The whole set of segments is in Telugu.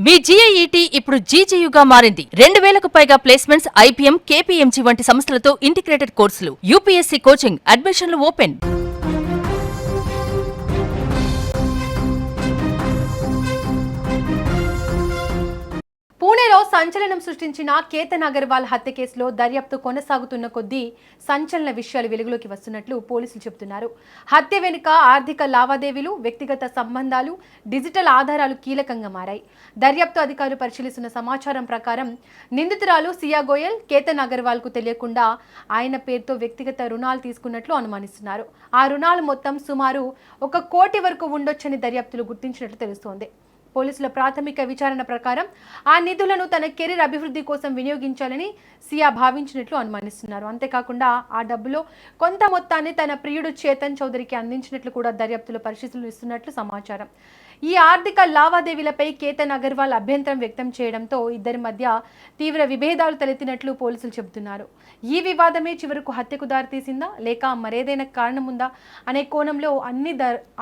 మీ జీఐఈటీ ఇప్పుడు జీజేయుగా మారింది. 2000కు పైగా ప్లేస్మెంట్స్, ఐపీఎం, కేపీఎంజీ వంటి సంస్థలతో ఇంటిగ్రేటెడ్ కోర్సులు. యూపీఎస్సీ కోచింగ్, అడ్మిషన్లు ఓపెన్. పూణేలో సంచలనం సృష్టించిన కేతన్ అగర్వాల్ హత్య కేసులో దర్యాప్తు కొనసాగుతున్న కొద్దీ సంచలన విషయాలు వెలుగులోకి వస్తున్నట్లు పోలీసులు చెబుతున్నారు. హత్య వెనుక ఆర్థిక లావాదేవీలు, వ్యక్తిగత సంబంధాలు, డిజిటల్ ఆధారాలు కీలకంగా మారాయి. దర్యాప్తు అధికారులు పరిశీలిస్తున్న సమాచారం ప్రకారం నిందితురాలు సియా గోయల్ కేతన్ అగర్వాల్ కు తెలియకుండా ఆయన పేరుతో వ్యక్తిగత రుణాలు తీసుకున్నట్లు అనుమానిస్తున్నారు. ఆ రుణాలు మొత్తం సుమారు 1 కోటి వరకు ఉండొచ్చని దర్యాప్తులు గుర్తించినట్లు తెలుస్తోంది. పోలీసుల ప్రాథమిక విచారణ ప్రకారం ఆ నిధులను తన కెరీర్ అభివృద్ధి కోసం వినియోగించాలని సియా భావించినట్లు అనుమానిస్తున్నారు. అంతేకాకుండా ఆ డబ్బులో కొంత మొత్తాన్ని తన ప్రియుడు చేతన్ చౌదరికి అందించినట్లు కూడా దర్యాప్తులో పరిశీలిస్తున్నట్లు సమాచారం. ఈ ఆర్థిక లావాదేవీలపై కేతన్ అగర్వాల్ అభ్యంతరం వ్యక్తం చేయడంతో ఇద్దరి మధ్య తీవ్ర విభేదాలు తలెత్తినట్లు పోలీసులు చెబుతున్నారు. ఈ వివాదమే చివరకు హత్యకు దారితీసిందా లేక మరేదైనా కారణం ఉందా అనే కోణంలో అన్ని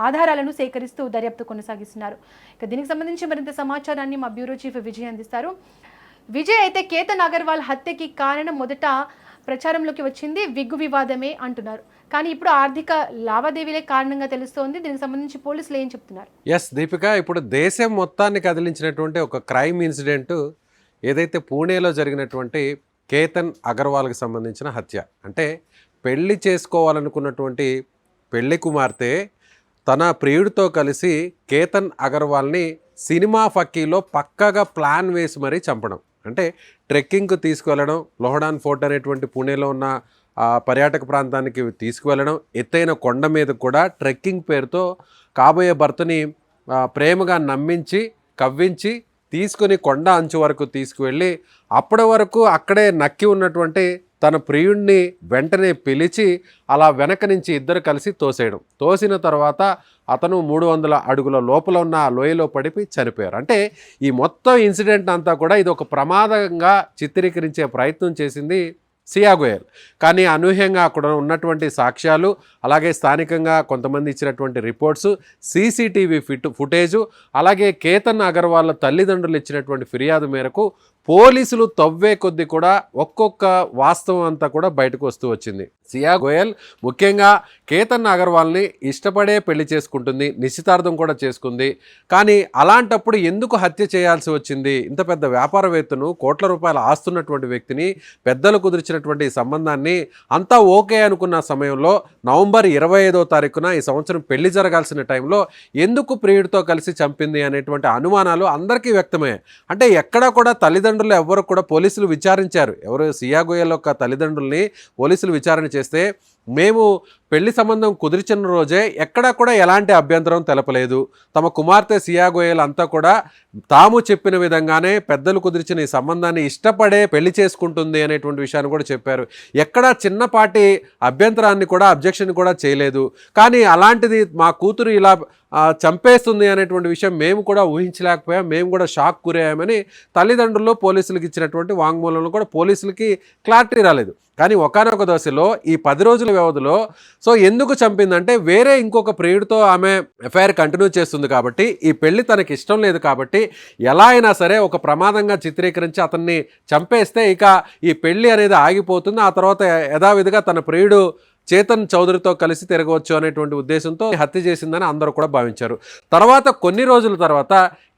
ఆధారాలను సేకరిస్తూ దర్యాప్తు కొనసాగిస్తున్నారు. ఇక దీనికి సంబంధించి మరింత సమాచారాన్ని మా బ్యూరో చీఫ్ విజయ్ అందిస్తారు. విజయ్, అయితే కేతన్ అగర్వాల్ హత్యకి కారణం మొదట ప్రచారంలోకి వచ్చింది విగ్గు వివాదమే అంటున్నారు, కానీ ఇప్పుడు ఆర్థిక లావాదేవీలే కారణంగా తెలుస్తోంది. దీనికి సంబంధించి పోలీసులు ఏం చెప్తున్నారు? ఎస్ దీపిక, ఇప్పుడు దేశం మొత్తాన్ని కదిలించినటువంటి ఒక క్రైమ్ ఇన్సిడెంట్ ఏదైతే పూణేలో జరిగినటువంటి కేతన్ అగర్వాల్కి సంబంధించిన హత్య. అంటే పెళ్లి చేసుకోవాలనుకున్నటువంటి పెళ్లి కుమార్తె తన ప్రియుడితో కలిసి కేతన్ అగర్వాల్ని సినిమా ఫక్కీలో పక్కగా ప్లాన్ వేసి మరీ చంపడం. అంటే ట్రెక్కింగ్కు తీసుకువెళ్ళడం, లోహడాన్ ఫోర్ట్ అనేటువంటి పూణేలో ఉన్న పర్యాటక ప్రాంతానికి తీసుకువెళ్ళడం, ఎత్తైన కొండ మీద కూడా ట్రెక్కింగ్ పేరుతో కాబోయే భర్తని ప్రేమగా నమ్మించి కవ్వించి తీసుకుని కొండ అంచు వరకు తీసుకువెళ్ళి అప్పటి వరకు అక్కడే నక్కి ఉన్నటువంటి తన ప్రియుణ్ణి వెంటనే పిలిచి అలా వెనక నుంచి ఇద్దరు కలిసి తోసేయడం. తోసిన తర్వాత అతను 300 అడుగుల లోపల ఉన్న ఆ లోయలో పడిపోయి చనిపోయారు. అంటే ఈ మొత్తం ఇన్సిడెంట్ అంతా కూడా ఇది ఒక ప్రమాదంగా చిత్రీకరించే ప్రయత్నం చేసింది సియా గోయల్. కానీ అనూహ్యంగా అక్కడ ఉన్నటువంటి సాక్ష్యాలు, అలాగే స్థానికంగా కొంతమంది ఇచ్చినటువంటి రిపోర్ట్స్, సీసీటీవీ ఫుటేజు, అలాగే కేతన్ అగర్వాల్ తల్లిదండ్రులు ఇచ్చినటువంటి ఫిర్యాదు మేరకు పోలీసులు తవ్వే కొద్దీ కూడా ఒక్కొక్క వాస్తవం అంతా కూడా బయటకు వస్తూ వచ్చింది. సియా గోయల్ ముఖ్యంగా కేతన్ అగర్వాల్ని ఇష్టపడే పెళ్లి చేసుకుంటుంది, నిశ్చితార్థం కూడా చేసుకుంది. కానీ అలాంటప్పుడు ఎందుకు హత్య చేయాల్సి వచ్చింది? ఇంత పెద్ద వ్యాపారవేత్తను, కోట్ల రూపాయల ఆస్తున్నటువంటి వ్యక్తిని, పెద్దలు కుదిర్చినటువంటి సంబంధాన్ని అంతా ఓకే అనుకున్న సమయంలో నవంబర్ 25వ తారీఖున ఈ సంవత్సరం పెళ్లి జరగాల్సిన టైంలో ఎందుకు ప్రియుడితో కలిసి చంపింది అనేటువంటి అనుమానాలు అందరికీ వ్యక్తమయ్యాయి. అంటే ఎక్కడా కూడా తల్లిదండ్రులు ఎవరు కూడా పోలీసులు విచారించారు. ఎవరు సియా గోయల్ యొక్క తల్లిదండ్రుల్ని పోలీసులు విచారణ చేస్తే మేము పెళ్లి సంబంధం కుదిర్చిన రోజే ఎక్కడా కూడా ఎలాంటి అభ్యంతరం తెలపలేదు. తమ కుమార్తె సియా గోయల్ అంతా కూడా తాము చెప్పిన విధంగానే పెద్దలు కుదిర్చిన ఈ సంబంధాన్ని ఇష్టపడే పెళ్లి చేసుకుంటుంది అనేటువంటి విషయాన్ని కూడా చెప్పారు. ఎక్కడా చిన్నపాటి అభ్యంతరాన్ని కూడా అబ్జెక్షన్ కూడా చేయలేదు. కానీ అలాంటిది మా కూతురు ఇలా చంపేస్తుంది అనేటువంటి విషయం మేము కూడా ఊహించలేకపోయాం, మేము కూడా షాక్ గురయ్యామని తల్లిదండ్రులు పోలీసులకు ఇచ్చినటువంటి వాంగ్మూలంలో కూడా పోలీసులకి క్లారిటీ రాలేదు. కానీ ఒకానొక దశలో ఈ 10 రోజుల వ్యవధిలో ఎందుకు చంపిందంటే వేరే ఇంకొక ప్రియుడితో ఆమె ఎఫ్ఐఆర్ కంటిన్యూ చేస్తుంది కాబట్టి, ఈ పెళ్లి తనకి ఇష్టం లేదు కాబట్టి ఎలా అయినా సరే ఒక ప్రమాదంగా చిత్రీకరించి అతన్ని చంపేస్తే ఇక ఈ పెళ్లి అనేది ఆగిపోతుంది. ఆ తర్వాత యథావిధిగా తన ప్రియుడు చేతన్ చౌదరితో కలిసి తిరగవచ్చు అనేటువంటి ఉద్దేశంతో హత్య చేసిందని అందరూ కూడా భావించారు. తర్వాత కొన్ని రోజుల తర్వాత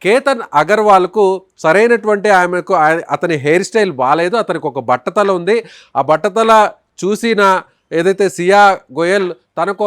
కేతన్ అగర్వాల్కు సరైనటువంటి ఆమెకు అతని హెయిర్ స్టైల్ బాగాలేదు, అతనికి ఒక బట్టతల ఉంది. ఆ బట్టతల చూసిన ఏదైతే సియా గోయల్ తనకు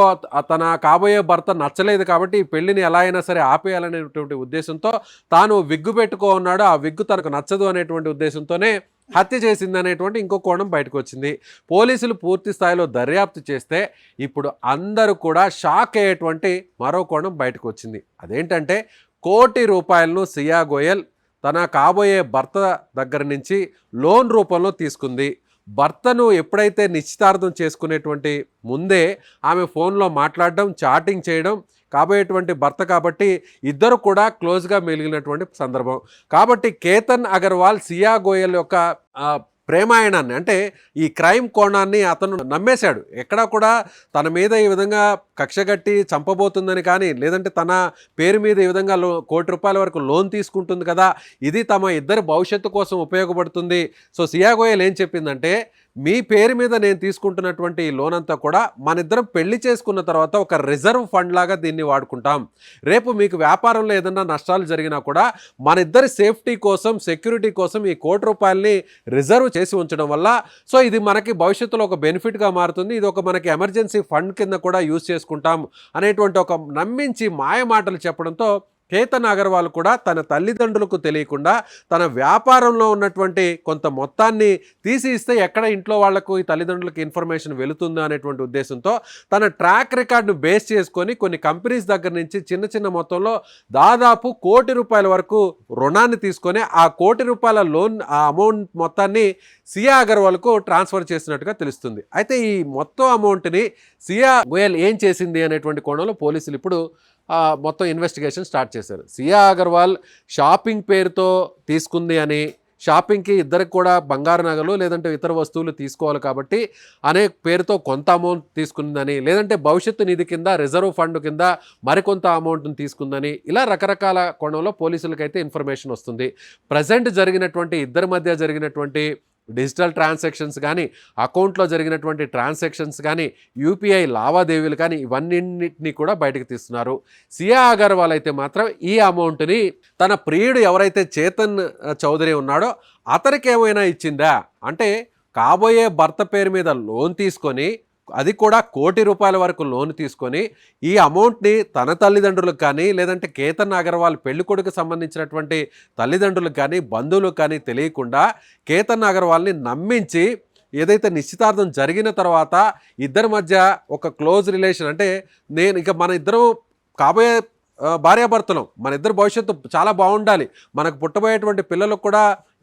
తన కాబోయే భర్త నచ్చలేదు కాబట్టి ఈ పెళ్లిని ఎలా అయినా సరే ఆపేయాలనేటువంటి ఉద్దేశంతో తాను విగ్గు పెట్టుకో ఉన్నాడు, ఆ విగ్గు తనకు నచ్చదు అనేటువంటి ఉద్దేశంతోనే హత్య చేసింది అనేటువంటి ఇంకో కోణం బయటకు వచ్చింది. పోలీసులు పూర్తి స్థాయిలో దర్యాప్తు చేస్తే ఇప్పుడు అందరూ కూడా షాక్ అయ్యేటువంటి మరో కోణం బయటకు వచ్చింది. అదేంటంటే 1 కోటి రూపాయలను సియా గోయల్ తన కాబోయే భర్త దగ్గర నుంచి లోన్ రూపంలో తీసుకుంది. భర్తను ఎప్పుడైతే నిశ్చితార్థం చేసుకునేటువంటి ముందే ఆమె ఫోన్లో మాట్లాడడం, చాటింగ్ చేయడం, కాబోయేటువంటి భర్త కాబట్టి ఇద్దరు కూడా క్లోజ్గా మెలిగినటువంటి సందర్భం. కాబట్టి కేతన్ అగర్వాల్ సియా గోయల్ యొక్క ప్రేమాయణాన్ని అంటే ఈ క్రైమ్ కోణాన్ని అతను నమ్మేశాడు. ఎక్కడా కూడా తన మీద ఈ విధంగా కక్షగట్టి చంపబోతుందని కానీ, లేదంటే తన పేరు మీద ఈ విధంగా ₹1,00,00,000 వరకు లోన్ తీసుకుంటుంది కదా, ఇది తమ ఇద్దరి భవిష్యత్తు కోసం ఉపయోగపడుతుంది. సో సియా గోయల్ ఏం చెప్పిందంటే, మీ పేరు మీద నేను తీసుకుంటున్నటువంటి ఈ లోన్ అంతా కూడా మన ఇద్దరం పెళ్లి చేసుకున్న తర్వాత ఒక రిజర్వ్ ఫండ్ లాగా దీన్ని వాడుకుంటాం. రేపు మీకు వ్యాపారంలో ఏదైనా నష్టాలు జరిగినా కూడా మన ఇద్దరి సేఫ్టీ కోసం, సెక్యూరిటీ కోసం ఈ ₹1,00,00,000 రిజర్వ్ చేసి ఉంచడం వల్ల సో ఇది మనకి భవిష్యత్తులో ఒక బెనిఫిట్గా మారుతుంది. ఇది ఒక మనకి ఎమర్జెన్సీ ఫండ్ కింద కూడా యూజ్ చేసుకుంటాం అనేటువంటి ఒక నమ్మించి మాయ మాటలు చెప్పడంతో కేతన్ అగర్వాల్ కూడా తన తల్లిదండ్రులకు తెలియకుండా తన వ్యాపారంలో ఉన్నటువంటి కొంత మొత్తాన్ని తీసి ఇస్తే ఎక్కడ ఇంట్లో వాళ్లకు ఈ తల్లిదండ్రులకు ఇన్ఫర్మేషన్ వెళుతుందో అనేటువంటి ఉద్దేశంతో తన ట్రాక్ రికార్డును బేస్ చేసుకొని కొన్ని కంపెనీస్ దగ్గర నుంచి చిన్న చిన్న మొత్తంలో దాదాపు ₹1,00,00,000 వరకు రుణాన్ని తీసుకొని ఆ ₹1,00,00,000 లోన్ ఆ అమౌంట్ మొత్తాన్ని సియా అగర్వాల్కు ట్రాన్స్ఫర్ చేసినట్టుగా తెలుస్తుంది. అయితే ఈ మొత్తం అమౌంట్ని సియా గోయల్ ఏం చేసింది అనేటువంటి కోణంలో పోలీసులు ఇప్పుడు మొత్తం ఇన్వెస్టిగేషన్ స్టార్ట్ చేశారు. సియా అగర్వాల్ షాపింగ్ పేరుతో తీసుకుంది అని, షాపింగ్కి ఇద్దరికి కూడా బంగారు నగలు లేదంటే ఇతర వస్తువులు తీసుకోవాలి కాబట్టి అనే పేరుతో కొంత అమౌంట్ తీసుకుందని, లేదంటే భవిష్యత్తు నిధి కింద రిజర్వ్ ఫండ్ కింద మరికొంత అమౌంట్ని తీసుకుందని, ఇలా రకరకాల కోణంలో పోలీసులకైతే ఇన్ఫర్మేషన్ వస్తుంది. ప్రజెంట్ జరిగినటువంటి ఇద్దరి మధ్య జరిగినటువంటి డిజిటల్ ట్రాన్సాక్షన్స్ కానీ, అకౌంట్లో జరిగినటువంటి ట్రాన్సాక్షన్స్ కానీ, యూపీఐ లావాదేవీలు కానీ ఇవన్నింటినీ కూడా బయటకు తీస్తున్నారు. సియా అగర్వాల్ అయితే మాత్రం ఈ అమౌంట్ని తన ప్రియుడు ఎవరైతే చేతన్ చౌదరి ఉన్నాడో అతనికి ఏమైనా ఇచ్చిందా అంటే, కాబోయే భర్త పేరు మీద లోన్ తీసుకొని, అది కూడా ₹1,00,00,000 వరకు లోన్ తీసుకొని ఈ అమౌంట్ని తన తల్లిదండ్రులకు కానీ, లేదంటే కేతన్ అగర్వాల్ పెళ్ళికొడుకు సంబంధించినటువంటి తల్లిదండ్రులకు కానీ, బంధువులకు కానీ తెలియకుండా కేతన్ అగర్వాల్ని నమ్మించి ఏదైతే నిశ్చితార్థం జరిగిన తర్వాత ఇద్దరి మధ్య ఒక క్లోజ్ రిలేషన్ అంటే మన ఇద్దరం కాబోయే భార్యాభర్తలం, మన ఇద్దరు భవిష్యత్తు చాలా బాగుండాలి, మనకు పుట్టబోయేటువంటి పిల్లలకు కూడా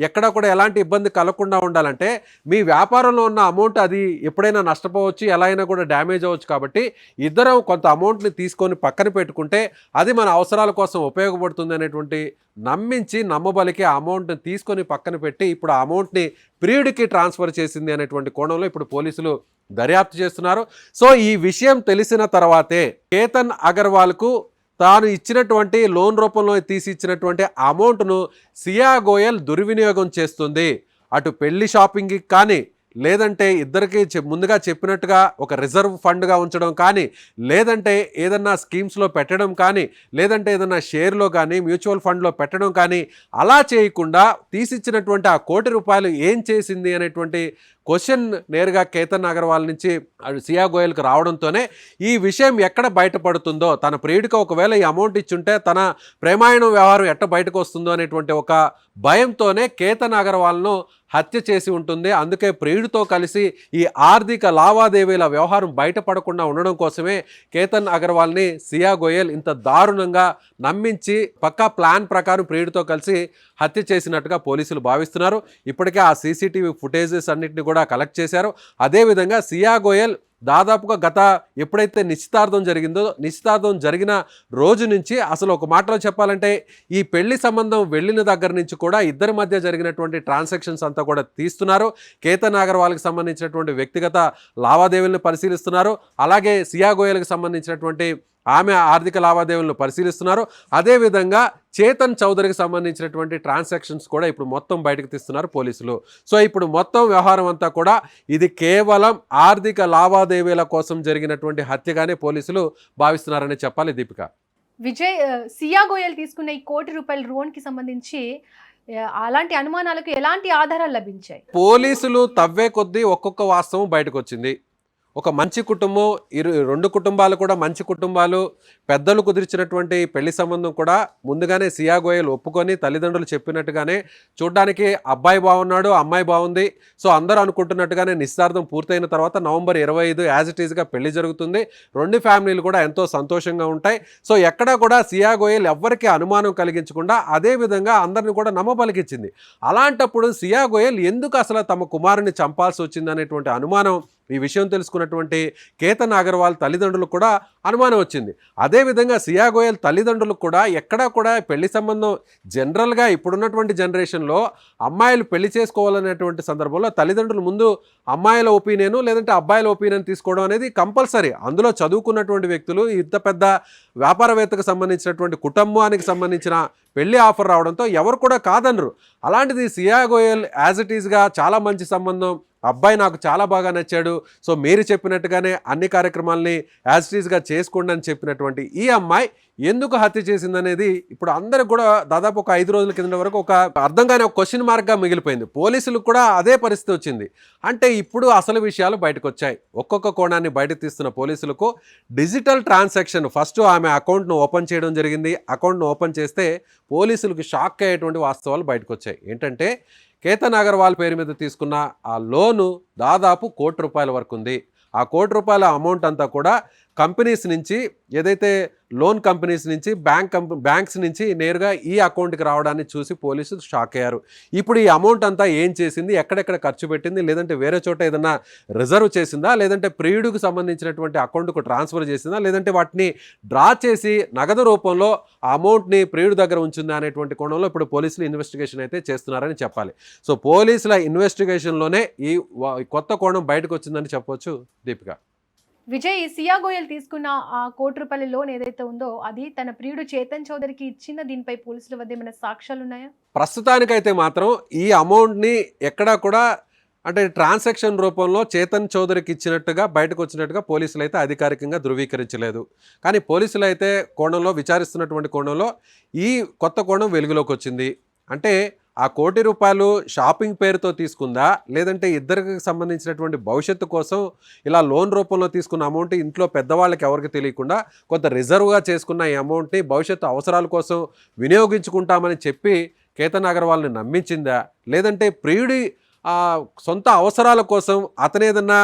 ఎక్కడా కూడా ఎలాంటి ఇబ్బంది కలగకుండా ఉండాలంటే మీ వ్యాపారంలో ఉన్న అమౌంట్ అది ఎప్పుడైనా నష్టపోవచ్చు, ఎలా అయినా కూడా డ్యామేజ్ అవ్వచ్చు. కాబట్టి ఇద్దరం కొంత అమౌంట్ని తీసుకొని పక్కన పెట్టుకుంటే అది మన అవసరాల కోసం ఉపయోగపడుతుంది అనేటువంటి నమ్మించి నమ్మబలికి ఆ అమౌంట్ని తీసుకొని పక్కన పెట్టి ఇప్పుడు ఆ అమౌంట్ని ప్రియుడికి ట్రాన్స్ఫర్ చేసింది అనేటువంటి కోణంలో ఇప్పుడు పోలీసులు దర్యాప్తు చేస్తున్నారు. సో ఈ విషయం తెలిసిన తర్వాతే కేతన్ అగర్వాల్కు తాను ఇచ్చినటువంటి లోన్ రూపంలో తీసి ఇచ్చినటువంటి అమౌంట్ను సియా గోయల్ దుర్వినియోగం చేస్తుంది. అటు పెళ్లి షాపింగ్కి కానీ, లేదంటే ఇద్దరికి ముందుగా చెప్పినట్టుగా ఒక రిజర్వ్ ఫండ్గా ఉంచడం కానీ, లేదంటే ఏదన్నా స్కీమ్స్లో పెట్టడం కానీ, లేదంటే ఏదన్నా షేర్లో కానీ మ్యూచువల్ ఫండ్లో పెట్టడం కానీ అలా చేయకుండా తీసిచ్చినటువంటి ఆ ₹1,00,00,000 ఏం చేసింది అనేటువంటి క్వశ్చన్ నేరుగా కేతన్ అగర్వాల్ నుంచి సియా గోయల్కి రావడంతోనే ఈ విషయం ఎక్కడ బయటపడుతుందో, తన ప్రియుడికి ఒకవేళ ఈ అమౌంట్ ఇచ్చుంటే తన ప్రేమాయణం వ్యవహారం ఎట్ట బయటకు వస్తుందో అనేటువంటి ఒక భయంతోనే కేతన్ అగర్వాల్ను హత్య చేసి ఉంటుంది. అందుకే ప్రియుడితో కలిసి ఈ ఆర్థిక లావాదేవీల వ్యవహారం బయటపడకుండా ఉండడం కోసమే కేతన్ అగర్వాల్ని సియా గోయల్ ఇంత దారుణంగా నమ్మించి పక్కా ప్లాన్ ప్రకారం ప్రియుడితో కలిసి హత్య చేసినట్టుగా పోలీసులు భావిస్తున్నారు. ఇప్పటికే ఆ సీసీటీవీ ఫుటేజెస్ అన్నింటినీ కూడా కలెక్ట్ చేశారు. అదేవిధంగా సియా గోయల్ దాదాపుగా ఎప్పుడైతే నిశ్చితార్థం జరిగిందో, నిశ్చితార్థం జరిగిన రోజు నుంచి అసలు ఒక మాటలో చెప్పాలంటే ఈ పెళ్లి సంబంధం వెళ్ళిన దగ్గర నుంచి కూడా ఇద్దరి మధ్య జరిగినటువంటి ట్రాన్సాక్షన్స్ అంతా కూడా తీస్తున్నారు. కేతన్ అగర్వాల్కి సంబంధించినటువంటి వ్యక్తిగత లావాదేవీలను పరిశీలిస్తున్నారు. అలాగే సియా గోయల్కి సంబంధించినటువంటి ఆమె ఆర్థిక లావాదేవీలను పరిశీలిస్తున్నారు. అదేవిధంగా చేతన్ చౌదరికి సంబంధించినటువంటి ట్రాన్సాక్షన్స్ కూడా ఇప్పుడు మొత్తం బయటకు తీస్తున్నారు పోలీసులు. సో ఇప్పుడు మొత్తం వ్యవహారం అంతా కూడా ఇది కేవలం ఆర్థిక లావాదేవీల కోసం జరిగినటువంటి హత్యగానే పోలీసులు భావిస్తున్నారని చెప్పాలి. దీపిక, విజయ్, సియా గోయల్ తీసుకున్న ఈ ₹1,00,00,000 లోన్కి సంబంధించి అలాంటి అనుమానాలకు ఎలాంటి ఆధారాలు లభించాయి? పోలీసులు తవ్వే కొద్దీ ఒక్కొక్క వాస్తవం బయటకు వచ్చింది. ఒక మంచి కుటుంబం, రెండు కుటుంబాలు కూడా మంచి కుటుంబాలు, పెద్దలు కుదిర్చినటువంటి పెళ్లి సంబంధం కూడా ముందుగానే సియా గోయల్ ఒప్పుకొని తల్లిదండ్రులు చెప్పినట్టుగానే చూడ్డానికి అబ్బాయి బాగున్నాడు, అమ్మాయి బాగుంది. సో అందరూ అనుకుంటున్నట్టుగానే నిశ్చితార్థం పూర్తయిన తర్వాత నవంబర్ 25 యాజ్ ఇట్ ఈజ్గా పెళ్లి జరుగుతుంది. రెండు ఫ్యామిలీలు కూడా ఎంతో సంతోషంగా ఉంటాయి. సో ఎక్కడా కూడా సియా గోయల్ ఎవ్వరికీ అనుమానం కలిగించకుండా అదే విధంగా అందరిని కూడా నమ్మబలికిచ్చింది. అలాంటప్పుడు సియా గోయల్ ఎందుకు అసలు తమ కుమారుని చంపాల్సి వచ్చింది అనేటువంటి అనుమానం ఈ విషయం తెలుసుకున్నటువంటి కేతన్ అగర్వాల్ తల్లిదండ్రులకు కూడా అనుమానం వచ్చింది. అదేవిధంగా సియా గోయల్ తల్లిదండ్రులకు కూడా ఎక్కడా కూడా పెళ్లి సంబంధం జనరల్గా ఇప్పుడున్నటువంటి జనరేషన్లో అమ్మాయిలు పెళ్లి చేసుకోవాలనేటువంటి సందర్భంలో తల్లిదండ్రులు ముందు అమ్మాయిల ఒపీనియన్ లేదంటే అబ్బాయిల ఒపీనియన్ తీసుకోవడం అనేది కంపల్సరీ. అందులో చదువుకున్నటువంటి వ్యక్తులు, ఇంత పెద్ద వ్యాపారవేత్తకు సంబంధించినటువంటి కుటుంబానికి సంబంధించిన పెళ్లి ఆఫర్ రావడంతో ఎవరు కూడా కాదనరు. అలాంటిది సియా గోయల్ యాజ్ ఇట్ ఈస్గా చాలా మంచి సంబంధం, అబ్బాయి నాకు చాలా బాగా నచ్చాడు, సో మీరు చెప్పినట్టుగానే అన్ని కార్యక్రమాలని యాజ్ ఇట్ ఈస్గా చేసుకోండి అని చెప్పినటువంటి ఈ అమ్మాయి ఎందుకు హత్య చేసిందనేది ఇప్పుడు అందరికి కూడా దాదాపు ఒక 5 రోజుల కింద వరకు ఒక అర్థం కాని ఒక క్వశ్చన్ మార్క్గా మిగిలిపోయింది. పోలీసులకు కూడా అదే పరిస్థితి వచ్చింది. అంటే ఇప్పుడు అసలు విషయాలు బయటకు వచ్చాయి. ఒక్కొక్క కోణాన్ని బయటకు తీస్తున్న పోలీసులకు డిజిటల్ ట్రాన్సాక్షన్ ఫస్ట్ ఆమె అకౌంట్ను ఓపెన్ చేయడం జరిగింది. అకౌంట్ను ఓపెన్ చేస్తే పోలీసులకు షాక్ అయ్యేటువంటి వాస్తవాలు బయటకు వచ్చాయి. ఏంటంటే కేతన్ అగర్వాల్ పేరు మీద తీసుకున్న ఆ లోను దాదాపు ₹1,00,00,000 వరకు ఉంది. ఆ ₹1,00,00,000 అమౌంట్ అంతా కూడా కంపెనీస్ నుంచి, ఏదైతే లోన్ కంపెనీస్ నుంచి బ్యాంక్స్ నుంచి నేరుగా ఈ అకౌంట్కి రావడాన్ని చూసి పోలీసులు షాక్ అయ్యారు. ఇప్పుడు ఈ అమౌంట్ అంతా ఏం చేసింది, ఎక్కడెక్కడ ఖర్చు పెట్టింది, లేదంటే వేరే చోట ఏదైనా రిజర్వ్ చేసిందా, లేదంటే ప్రియుడికి సంబంధించినటువంటి అకౌంట్కు ట్రాన్స్ఫర్ చేసిందా, లేదంటే వాటిని డ్రా చేసి నగదు రూపంలో ఆ అమౌంట్ని ప్రియుడి దగ్గర ఉంచిందా అనేటువంటి కోణంలో ఇప్పుడు పోలీసులు ఇన్వెస్టిగేషన్ అయితే చేస్తున్నారని చెప్పాలి. సో పోలీసుల ఇన్వెస్టిగేషన్లోనే ఈ కొత్త కోణం బయటకు వచ్చిందని చెప్పొచ్చు దీపిక. విజయ్, సియా గోయల్ తీసుకున్న ఆ ₹1,00,00,000 లోన్ ఏదైతే ఉందో అది తన ప్రియుడు చేతన్ చౌదరికి ఇచ్చిన దీనిపై పోలీసుల వద్ద ఏమైనా సాక్ష్యాలు ఉన్నాయా? ప్రస్తుతానికైతే మాత్రం ఈ అమౌంట్ని ఎక్కడా కూడా అంటే ట్రాన్సాక్షన్ రూపంలో చేతన్ చౌదరికి ఇచ్చినట్టుగా బయటకు వచ్చినట్టుగా పోలీసులు అయితే అధికారికంగా ధృవీకరించలేదు. కానీ పోలీసులు అయితే కోణంలో విచారిస్తున్నటువంటి కోణంలో ఈ కొత్త కోణం వెలుగులోకి వచ్చింది. అంటే ఆ ₹1,00,00,000 షాపింగ్ పేరుతో తీసుకుందా, లేదంటే ఇద్దరికి సంబంధించినటువంటి భవిష్యత్తు కోసం ఇలా లోన్ రూపంలో తీసుకున్న అమౌంట్ ఇంట్లో పెద్దవాళ్ళకి ఎవరికి తెలియకుండా కొంత రిజర్వ్గా చేసుకున్న ఈ అమౌంట్ని భవిష్యత్తు అవసరాల కోసం వినియోగించుకుంటామని చెప్పి కేతన్ అగర్వాల్ని నమ్మించిందా, లేదంటే ప్రియుడి సొంత అవసరాల కోసం అతను ఏదన్నా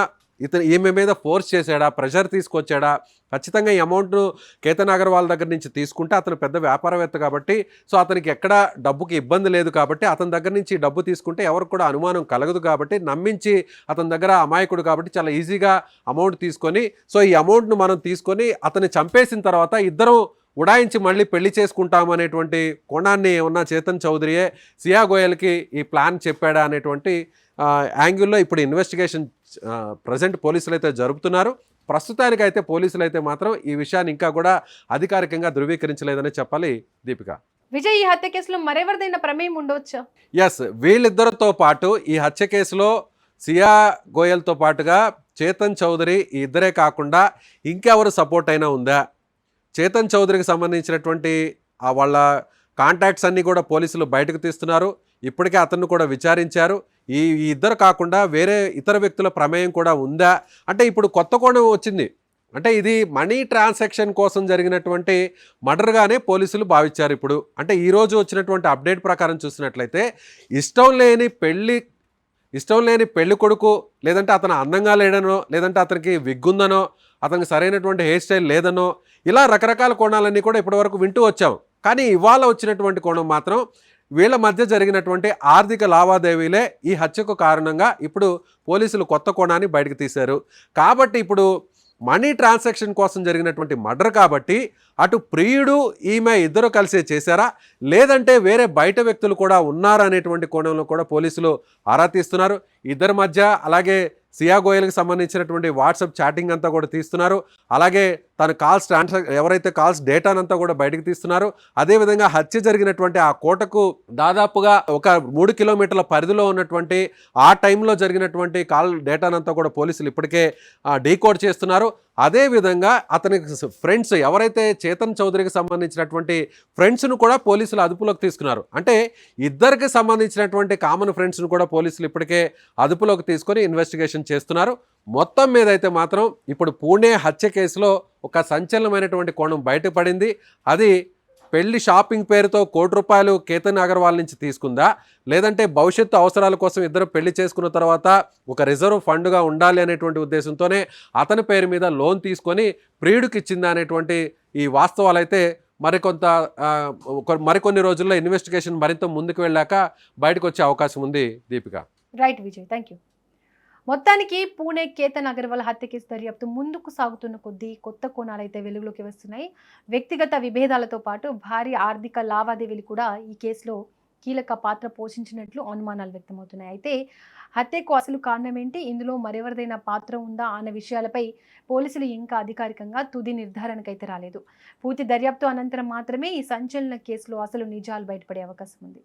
ఈమె మీద ఫోర్స్ చేశాడా, ప్రెషర్ తీసుకొచ్చాడా? ఖచ్చితంగా ఈ అమౌంట్ను కేతన్ అగర్వాల్ దగ్గర నుంచి తీసుకుంటే అతను పెద్ద వ్యాపారవేత్త కాబట్టి, సో అతనికి ఎక్కడ డబ్బుకి ఇబ్బంది లేదు కాబట్టి అతని దగ్గర నుంచి డబ్బు తీసుకుంటే ఎవరికి కూడా అనుమానం కలగదు కాబట్టి నమ్మించి అతని దగ్గర అమాయకుడు కాబట్టి చాలా ఈజీగా అమౌంట్ తీసుకొని, సో ఈ అమౌంట్ను మనం తీసుకొని అతన్ని చంపేసిన తర్వాత ఇద్దరం ఉడాయించి మళ్ళీ పెళ్లి చేసుకుంటామనేటువంటి కోణాన్ని ఉన్న చేతన్ చౌదరియే సియా గోయల్కి ఈ ప్లాన్ చెప్పాడా అనేటువంటి యాంగిల్లో ఇప్పుడు ఇన్వెస్టిగేషన్ ప్రజెంట్ పోలీసులు అయితే జరుపుతున్నారు. ప్రస్తుతానికైతే పోలీసులు అయితే మాత్రం ఈ విషయాన్ని ఇంకా కూడా అధికారికంగా ధృవీకరించలేదని చెప్పాలి దీపిక. విజయ్, ఈ హత్య కేసులో మరెవరిదైనా ప్రమేయం ఉండవచ్చా? ఎస్, వీళ్ళిద్దరితో పాటు ఈ హత్య కేసులో సియా గోయల్తో పాటుగా చేతన్ చౌదరి ఈ ఇద్దరే కాకుండా ఇంకెవరు సపోర్ట్ అయినా ఉందా? చేతన్ చౌదరికి సంబంధించినటువంటి వాళ్ళ కాంటాక్ట్స్ అన్నీ కూడా పోలీసులు బయటకు తీస్తున్నారు. ఇప్పటికే అతన్ని కూడా విచారించారు. ఈ ఇద్దరు కాకుండా వేరే ఇతర వ్యక్తుల ప్రమేయం కూడా ఉందా అంటే ఇప్పుడు కొత్త కోణం వచ్చింది. అంటే ఇది మనీ ట్రాన్సాక్షన్ కోసం జరిగినటువంటి మర్డర్గానే పోలీసులు భావించారు. ఇప్పుడు అంటే ఈరోజు వచ్చినటువంటి అప్డేట్ ప్రకారం చూసినట్లయితే ఇష్టం లేని పెళ్లి కొడుకు, లేదంటే అతను అందంగా లేడనో, లేదంటే అతనికి విగ్గుందనో, అతనికి సరైనటువంటి హెయిర్ స్టైల్ లేదనో, ఇలా రకరకాల కోణాలన్నీ కూడా ఇప్పటివరకు వింటూ వచ్చాం. కానీ ఇవాళ వచ్చినటువంటి కోణం మాత్రం వీళ్ళ మధ్య జరిగినటువంటి ఆర్థిక లావాదేవీలే ఈ హత్యకు కారణంగా ఇప్పుడు పోలీసులు కొత్త కోణాన్ని బయటకు తీశారు. కాబట్టి ఇప్పుడు మనీ ట్రాన్సాక్షన్ కోసం జరిగినటువంటి మర్డర్ కాబట్టి అటు ప్రియుడు ఈమె ఇద్దరు కలిసే చేశారా, లేదంటే వేరే బయట వ్యక్తులు కూడా ఉన్నారనేటువంటి కోణంలో కూడా పోలీసులు ఆరా తీస్తున్నారు. ఇద్దరి మధ్య అలాగే సియా గోయల్కి సంబంధించినటువంటి వాట్సాప్ చాటింగ్ అంతా కూడా తీస్తున్నారు. అలాగే తన ఎవరైతే కాల్స్ డేటానంతా కూడా బయటకు తీస్తున్నారు. అదేవిధంగా హత్య జరిగినటువంటి ఆ కోటకు దాదాపుగా ఒక 3 కిలోమీటర్ల పరిధిలో ఉన్నటువంటి ఆ టైంలో జరిగినటువంటి కాల్ డేటానంతా కూడా పోలీసులు ఇప్పటికే డీకోడ్ చేస్తున్నారు. అదేవిధంగా అతనికి ఫ్రెండ్స్ ఎవరైతే చేతన్ చౌదరికి సంబంధించినటువంటి ఫ్రెండ్స్ను కూడా పోలీసులు అదుపులోకి తీసుకున్నారు. అంటే ఇద్దరికి సంబంధించినటువంటి కామన్ ఫ్రెండ్స్ను కూడా పోలీసులు ఇప్పటికే అదుపులోకి తీసుకొని ఇన్వెస్టిగేషన్ చేస్తున్నారు. మొత్తం మీద అయితే మాత్రం ఇప్పుడు పూణే హత్య కేసులో ఒక సంచలనమైనటువంటి కోణం బయటపడింది. అది పెళ్లి షాపింగ్ పేరుతో ₹1,00,00,000 కేతన్ అగర్వాల్ నుంచి తీసుకుందా, లేదంటే భవిష్యత్తు అవసరాల కోసం ఇద్దరు పెళ్లి చేసుకున్న తర్వాత ఒక రిజర్వ్ ఫండ్గా ఉండాలి అనేటువంటి ఉద్దేశంతోనే అతని పేరు మీద లోన్ తీసుకొని ప్రియుడికి ఇచ్చిందా అనేటువంటి ఈ వాస్తవాలు అయితే మరికొన్ని రోజుల్లో ఇన్వెస్టిగేషన్ మరింత ముందుకు వెళ్ళాక బయటకు వచ్చే అవకాశం ఉంది Deepika. Right Vijay, thank you. మొత్తానికి పూణే కేతన్ అగర్వాల్ హత్య కేసు దర్యాప్తు ముందుకు సాగుతున్న కొద్దీ కొత్త కోణాలైతే వెలుగులోకి వస్తున్నాయి. వ్యక్తిగత విభేదాలతో పాటు భారీ ఆర్థిక లావాదేవీలు కూడా ఈ కేసులో కీలక పాత్ర పోషించినట్లు అనుమానాలు వ్యక్తమవుతున్నాయి. అయితే హత్యకు అసలు కారణం ఏంటి, ఇందులో మరెవరిదైనా పాత్ర ఉందా అన్న విషయాలపై పోలీసులు ఇంకా అధికారికంగా తుది నిర్ధారణకైతే రాలేదు. పూర్తి దర్యాప్తు అనంతరం మాత్రమే ఈ సంచలన కేసులో అసలు నిజాలు బయటపడే అవకాశం ఉంది.